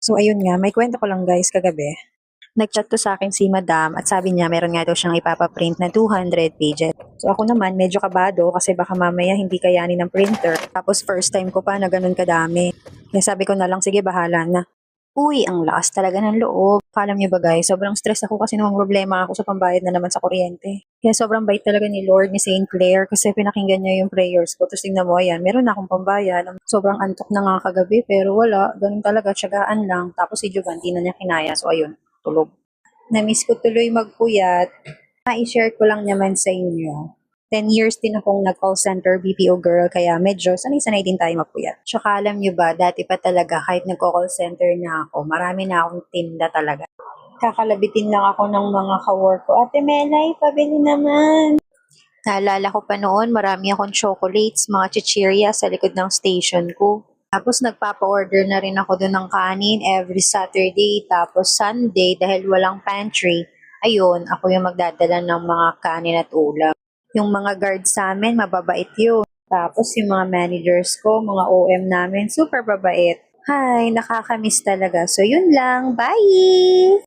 So ayun nga, may kwento ko lang guys kagabi. Nag-chat to sa akin si madam at sabi niya meron nga daw siyang ipapaprint na 200 pages. So ako naman medyo kabado kasi baka mamaya hindi kayanin ng printer. Tapos first time ko pa na ganun kadami. Kaya sabi ko na lang sige bahala na. Uy, ang lakas talaga ng loob. Alam niyo ba guys, sobrang stress ako kasi namang problema ako sa pambayad na naman sa kuryente. Kaya sobrang bait talaga ni Lord, ni Saint Clair kasi pinakinggan niya yung prayers ko. Tapos tingnan mo, ayan, meron na akong pambayad. Sobrang antok na nga kagabi pero wala, ganun talaga, tiyagaan lang. Tapos si Jovan, di na niya kinaya. So ayun, tulog. Na-miss ko tuloy magpuyat. I-share ko lang naman sa inyo. 10 years din akong nag-call center BPO girl kaya medyo sanay-sanay din tayo mapuyat. Tsaka alam nyo ba, dati pa talaga kahit nagko-call center na ako, marami na akong tinda talaga. Kakalabitin lang ako ng mga ka-work ko. Ate Melay, pabili naman. Naalala ko pa noon, marami akong chocolates, mga chichirya sa likod ng station ko. Tapos nagpapa-order na rin ako doon ng kanin every Saturday. Tapos Sunday, dahil walang pantry, ayun, ako yung magdadala ng mga kanin at ulam. Yung mga guards sa amin, mababait yun. Tapos yung mga managers ko, mga OM namin, super babait. Hi, nakakamiss talaga. So yun lang, bye!